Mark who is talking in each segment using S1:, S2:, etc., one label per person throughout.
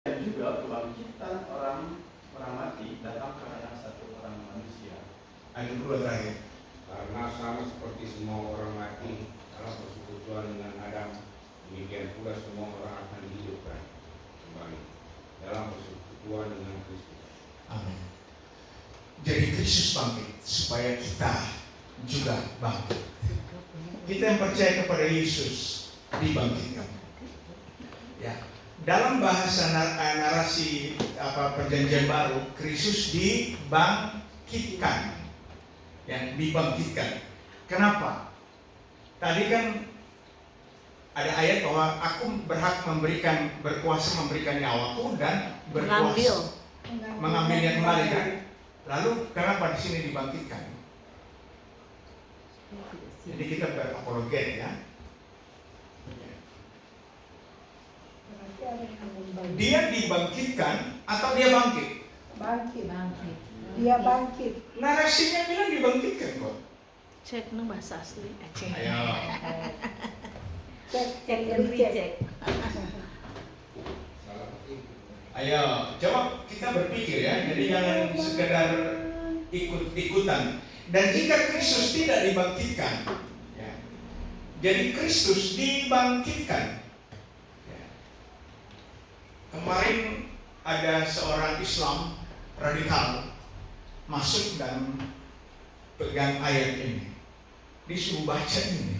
S1: Dan juga kebangkitan orang mati datang karena satu orang manusia.
S2: Ayat kedua terakhir.
S3: Karena sama seperti semua orang mati dalam persekutuan dengan Adam, demikian pula semua orang akan dihidupkan kembali dalam persekutuan dengan Kristus.
S2: Amin. Jadi Kristus bangkit supaya kita juga bangkit. Kita yang percaya kepada Yesus dibangkitkan. Ya. Dalam bahasa narasi Perjanjian Baru, Kristus dibangkitkan. Yang dibangkitkan. Kenapa? Tadi kan ada ayat bahwa aku berhak berkuasa memberikan nyawaku dan berkuasa mengambilnya kembali kan. Lalu kenapa di sini dibangkitkan? Jadi kita berapologet ya. Dia dibangkitkan atau dia bangkit?
S4: Bangkit. Dia bangkit.
S2: Narasinya bilang dibangkitkan kok.
S5: Cek no bahasa asli.
S2: Ayo.
S4: Cek
S5: and recheck.
S2: Ayo, coba kita berpikir ya. Jadi jangan sekedar ikut-ikutan. Dan jika Kristus tidak dibangkitkan, ya, jadi Kristus dibangkitkan. Ya. Kemarin ada seorang Islam radikal masuk dan pegang ayat ini, disuruh baca ini.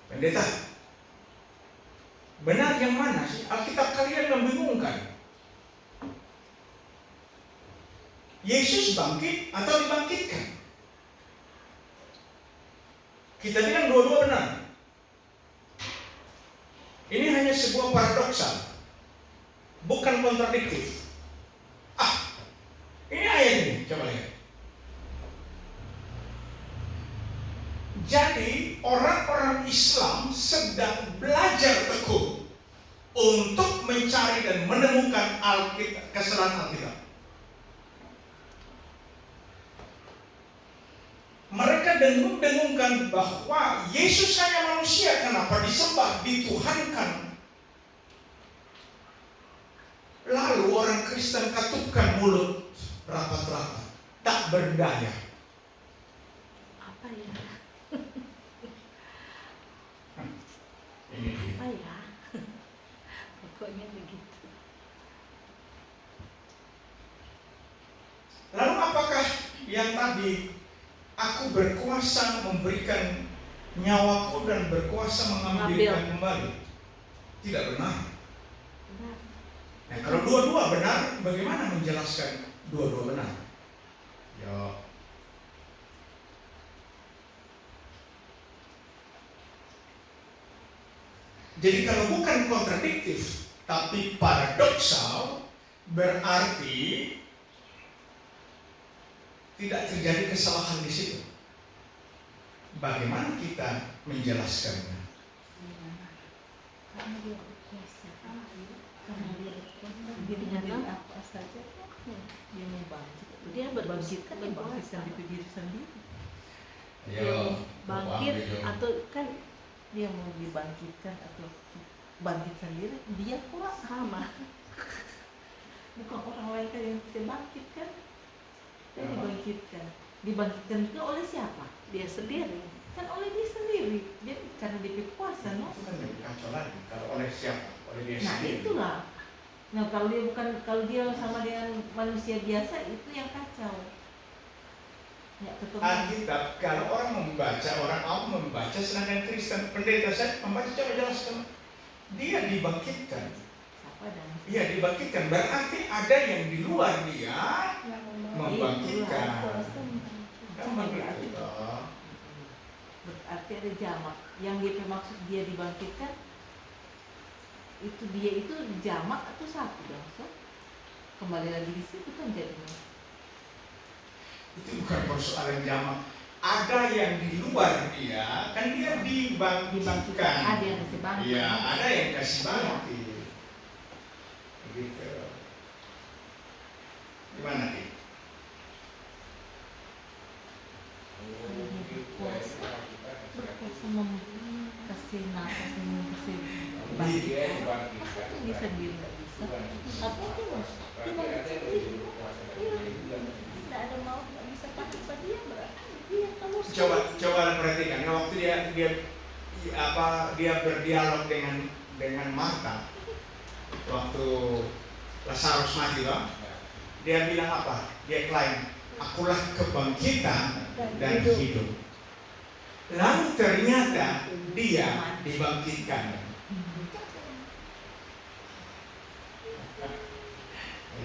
S2: Pendeta, benar yang mana sih? Alkitab kalian membingungkan. Yesus bangkit atau dibangkitkan? Kita bilang dua-dua benar. Ini hanya sebuah paradoksal, bukan kontradiktif. Ini ayat ini, coba lihat. Jadi orang-orang Islam sedang belajar tekun untuk mencari dan menemukan kesalahan Alkitab. Mereka dengung-dengungkan bahwa Yesus hanya manusia, kenapa disembah, dituhankan. Lalu orang Kristen katupkan mulut rapat-rapat, tak berdaya.
S5: Apa ya?
S2: Ini dia.
S5: Apa ya? Pokoknya begitu.
S2: Lalu apakah yang tadi aku berkuasa memberikan nyawaku dan berkuasa mengambilkan kembali? Tidak benar.
S5: Benar.
S2: Nah, kalau dua-dua benar, bagaimana menjelaskan dua-dua benar? Ya. Jadi kalau bukan kontradiktif, tapi paradoksal, berarti tidak terjadi kesalahan di situ. Bagaimana kita menjelaskannya?
S4: Karena dia berkuasa. Karena dia berkuasa.
S5: Dia
S4: Dia
S5: nyata.
S4: apa saja. Dia mau bangkit.
S5: Dia berbangkit kan
S4: Membangkitkan diri sendiri.
S2: Ayo,
S5: bangkit
S2: Bapak,
S5: atau kan
S4: Dia mau dibangkitkan atau bangkit sendiri. Dia pula
S5: sama.
S4: bukan orang lain kan yang bisa bangkit kan. Dia dibangkitkan. Dibangkitkan juga oleh siapa?
S5: Dia sendiri.
S4: Kan oleh dia sendiri. Dia karena dia berkuasa, no?
S2: itu kan lebih kacau lagi. Kalau oleh siapa? Oleh dia
S4: Nah
S2: sendiri.
S4: itulah. Nah kalau dia sama dengan manusia biasa itu yang kacau. Ya ketemu.
S2: Alkitab, kalau orang membaca, orang awam membaca, sedangkan Kristen pendeta saya membaca, coba jelaskan. Dia dibangkitkan.
S4: Siapa dan
S2: Iya, dibangkitkan. Berarti ada yang di luar dia membangkitkan. Kan begitu toh.
S4: berarti ada jamak. Yang dia maksud dia dibangkitkan itu dia itu jamak atau satu dong? So, kembali lagi di situ kan jadinya.
S2: Itu bukan persoalan jamak. Ada yang di luar dia, kan dia dibangkitkan.
S4: Ada yang kasih bangkit.
S2: Iya, ada yang kasih bangkit. Begitu. Gimana Ki?
S4: Berkuasa kasih nafas, kasih bangkit.
S3: Dia dibangkitkan.
S4: diri sendiri nggak bisa.
S5: Apa itu mas? Dia bangkit sendiri. Iya. Tidak ada mau nggak bisa tanpa dia berarti dia kamu
S2: Coba perhatikan ya, waktu dia berdialog dengan Marta waktu Lazarus mati toh, dia bilang apa? Dia klaim, akulah kebangkitan dan hidup. Lalu ternyata dia dibangkitkan.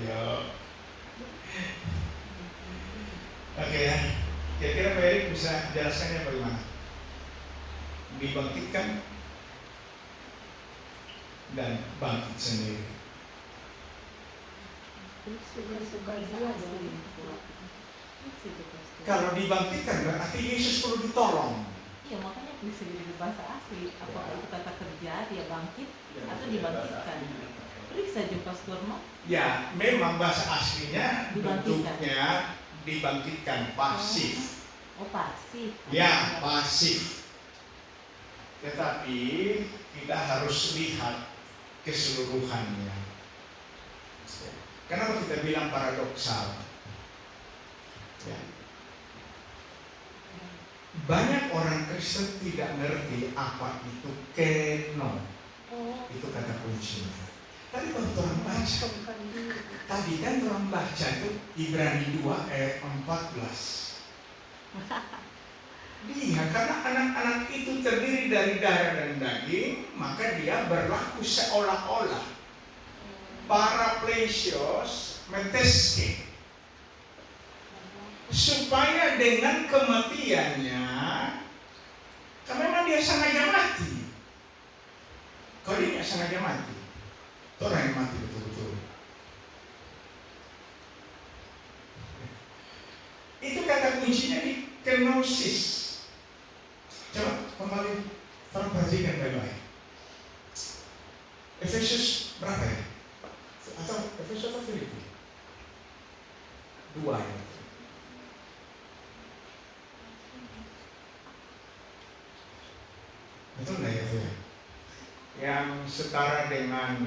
S2: Ayo. Oke ya. Kira-kira Pak Erik bisa jelaskannya bagaimana? Dibangkitkan dan bangkit sendiri.
S5: suka dia dong.
S2: Kalau dibangkitkan berarti Yesus perlu ditolong.
S4: Iya, makanya bisa jadi bahasa asli. Apakah itu kata kerja, dia bangkit atau dibangkitkan? Periksa jumpa Pastor.
S2: Ya, memang bahasa aslinya
S4: Dibangkitkan.
S2: bentuknya dibangkitkan pasif.
S4: Oh, pasif.
S2: Ya, pasif. Tetapi kita harus lihat keseluruhannya. Kenapa kita bilang paradoksal? Ya. Banyak orang Kristen tidak ngerti apa itu keno.
S5: Oh,
S2: Itu kata kuncinya. Tadi waktu orang baca,
S5: mengosongkan diri.
S2: tadi kan orang baca itu Ibrani 2 ayat 14. Dia karena anak-anak itu terdiri dari darah dan daging, maka dia berlaku seolah-olah paraplegios meteske, supaya dengan kematiannya, karena memang dia sengaja mati. Kalau dia nggak sengaja mati, itu orang yang mati betul-betul. Itu kata kuncinya di kenosis. Coba kembali perhatikan baik-baik. Efesus berapa ya? Atau Efesus atau Filipi? 2 ya. Betul nggak ya itu ya? Yang setara dengan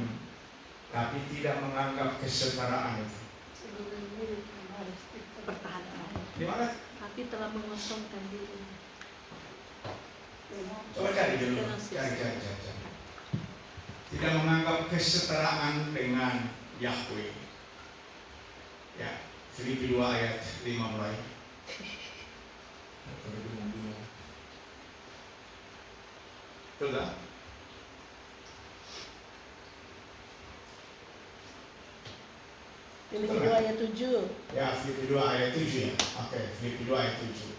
S2: tapi tidak menganggap kesetaraan itu.
S5: Sebenarnya harus dipertahankan.
S2: Di mana?
S5: Tapi telah mengosongkan diri.
S2: Coba cari dulu. Cari. Tidak menganggap kesetaraan dengan Yahweh. Ya, Filipi 2 ayat 5 mulai. Betul tak?
S5: Filipi 2 ayat 7.
S2: Ya, Filipi 2 ayat 7 ya. Oke, Filipi 2 ayat 7.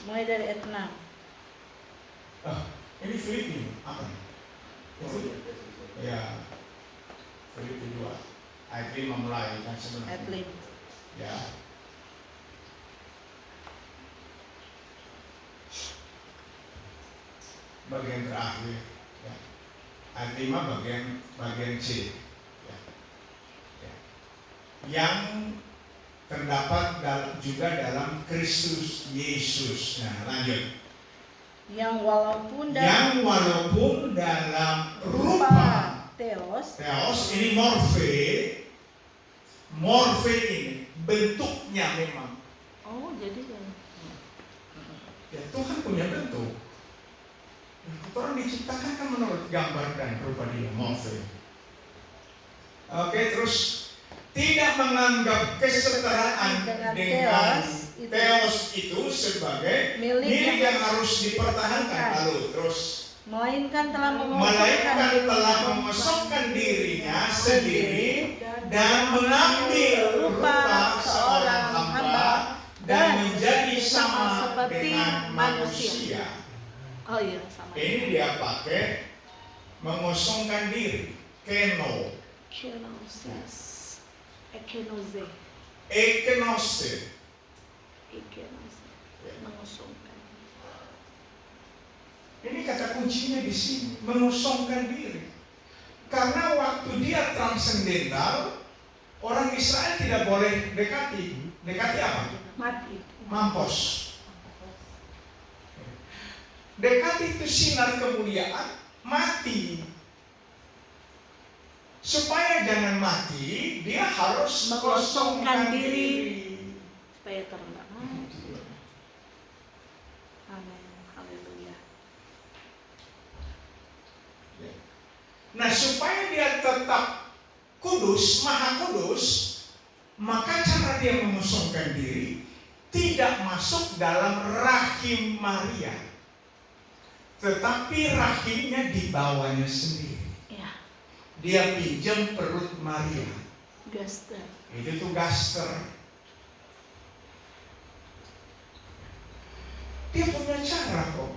S5: Mulai dari ayat 6.
S2: Ini Filipi apa nih? Ya, Filipi 2 ayat 5 mulai kan sebenarnya.
S5: Ayat 5.
S2: Ya. Bagian terakhir. Ya. Ayat 5 bagian C. Ya. Ya. Yang terdapat juga dalam Kristus Yesus. Nah, lanjut.
S5: Yang walaupun
S2: dalam rupa
S5: Theos
S2: ini morfe ini bentuknya memang.
S5: Oh, jadi
S2: Ya, Tuhan punya bentuk. Orang diciptakan kan menurut gambar dan rupa dia, morfe. Oke, terus tidak menganggap kesetaraan dengan Theos itu sebagai milik yang harus dipertahankan. Lalu terus
S5: melainkan telah
S2: mengosongkan dirinya sendiri dan mengambil rupa seorang hamba dan menjadi sama dengan manusia.
S5: Oh iya, sama.
S2: Ini dia pakai mengosongkan diri, keno,
S5: Kenosis. Ekenose.
S2: ekenose.
S5: Mengosongkan.
S2: Ini kata kuncinya di sini, mengosongkan diri. Karena waktu dia transendental, orang Israel tidak boleh dekati. Dekati apa?
S5: Mati.
S2: Mampos. Dekati itu sinar kemuliaan, mati. Supaya jangan mati, dia harus
S5: Mengosongkan
S2: kosongkan
S5: diri.
S2: diri.
S5: Supaya terendam. Amin. Haleluya.
S2: Nah, supaya dia tetap kudus, maha kudus, maka cara dia mengosongkan diri tidak masuk dalam rahim Maria, tetapi rahimnya dibawanya sendiri.
S5: Ya.
S2: Dia pinjam perut Maria.
S5: Gaster.
S2: Itu tuh gaster. Dia punya cara kok.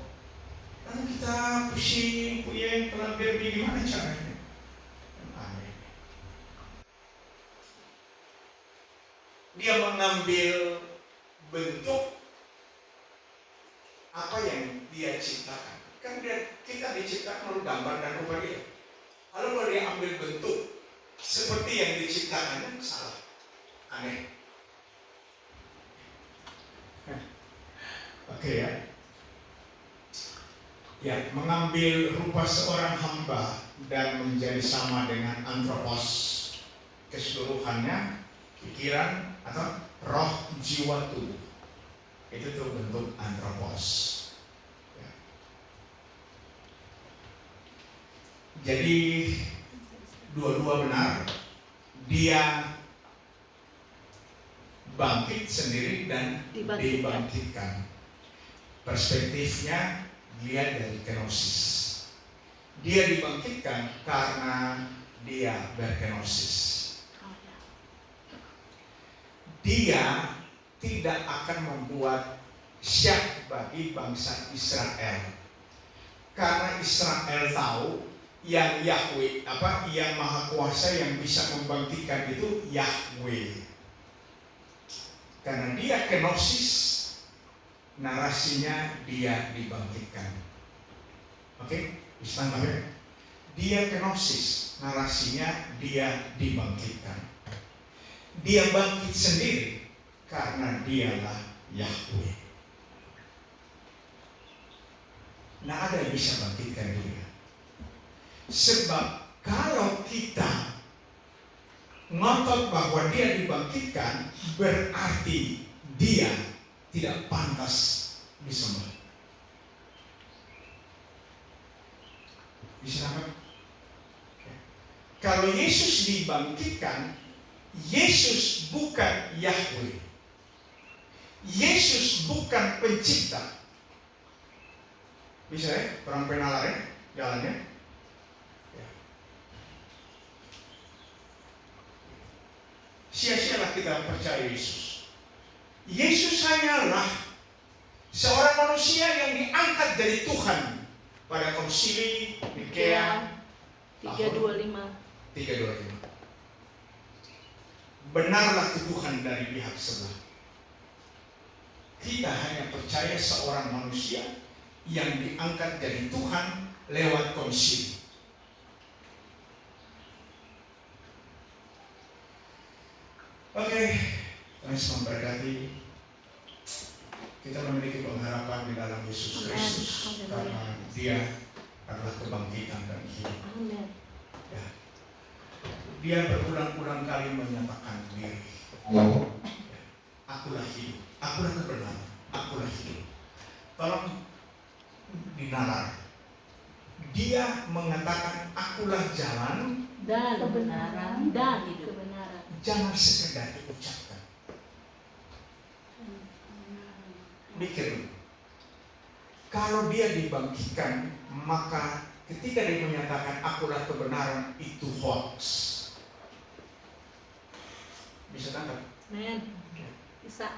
S2: Lalu kita pusing, puyeng, pelan gimana caranya? Aneh. Dia mengambil bentuk apa yang dia ciptakan. Kan kita diciptakan oleh gambar dan rupa dia. Lalu kalau dia ambil bentuk seperti yang diciptakannya, salah. Aneh. Oke ya. Ya, mengambil rupa seorang hamba dan menjadi sama dengan antropos, keseluruhannya, pikiran atau roh, jiwa, tubuh. Itu tuh bentuk antropos. Ya. Jadi dua-dua benar. Dia bangkit sendiri dan dibangkitkan. Perspektifnya lihat dari kenosis. Dia dibangkitkan karena dia berkenosis. Dia tidak akan membuat syak bagi bangsa Israel, karena Israel tahu yang Yahweh, yang Maha Kuasa yang bisa membangkitkan itu Yahweh. Karena dia kenosis, narasinya dia dibangkitkan. Oke, bisa nggak? Dia kenosis, narasinya dia dibangkitkan. Dia bangkit sendiri karena dialah Yahweh. Nah, ada yang bisa bangkitkan dia. Sebab kalau kita ngotot bahwa dia dibangkitkan, berarti dia tidak pantas disembah. Bisa nggak? Kalau Yesus dibangkitkan, Yesus bukan Yahweh. Yesus bukan pencipta. Bisa ya? Terang penalar ya? Jalannya. Ya. Sia-sialah kita percaya Yesus. Yesus hanyalah seorang manusia yang diangkat dari Tuhan pada konsili Nikea
S5: 325.
S2: 325. Benarlah tuduhan dari pihak sebelah. Kita hanya percaya seorang manusia yang diangkat dari Tuhan lewat konsili. Oke, Tuhan memberkati. Kita memiliki pengharapan di dalam Yesus Kristus karena Dia adalah kebangkitan dan hidup.
S5: Amin.
S2: Ya. Dia berulang-ulang kali menyatakan diri. Akulah hidup, akulah kebenaran, akulah hidup. Tolong dinalar. Dia mengatakan akulah jalan
S4: Dan kebenaran dan hidup.
S5: Kebenaran.
S2: Jangan sekedar diucapkan. Mikir. Kalau dia dibangkitkan, maka ketika dia menyatakan akulah kebenaran, itu hoax. Bisa tangkap?
S5: Men. Bisa.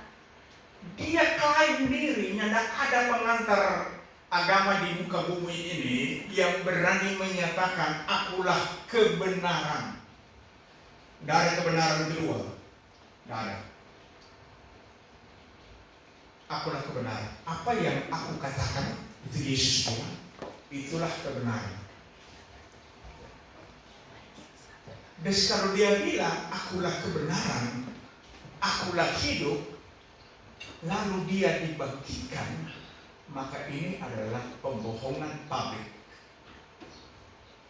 S2: Dia klaim dirinya, tidak ada pengantar agama di muka bumi ini yang berani menyatakan akulah kebenaran. Tidak ada kebenaran kedua. Tidak ada. Akulah kebenaran. Apa yang aku katakan, itu Yesus bilang, itulah kebenaran. Dan kalau dia bilang akulah kebenaran, akulah hidup, lalu dia dibangkitkan, maka ini adalah pembohongan publik,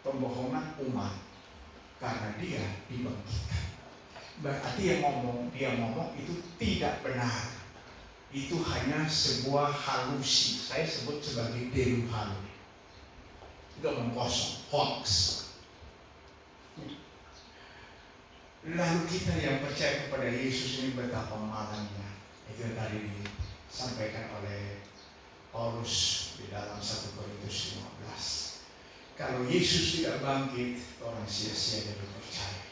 S2: pembohongan umat. karena dia dibangkitkan. Berarti dia ngomong itu tidak benar. Itu hanya sebuah halusi. Saya sebut sebagai deluhal. Itu omong kosong, hoax. Lalu kita yang percaya kepada Yesus ini betapa malangnya. Itu yang tadi disampaikan oleh Paulus di dalam 1 Korintus 15. Kalau Yesus tidak bangkit, orang sia-sia jadi percaya.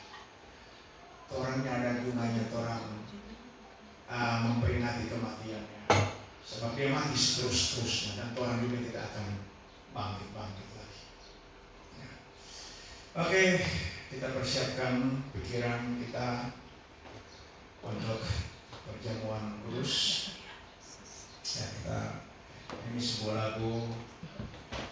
S2: Orang tidak ada gunanya, orang memperingati kematiannya. Sebab dia mati terus-terusnya dan orang juga tidak akan bangkit lagi. Ya. Oke, kita persiapkan pikiran kita untuk perjamuan kudus. Ya, kita ini sebuah lagu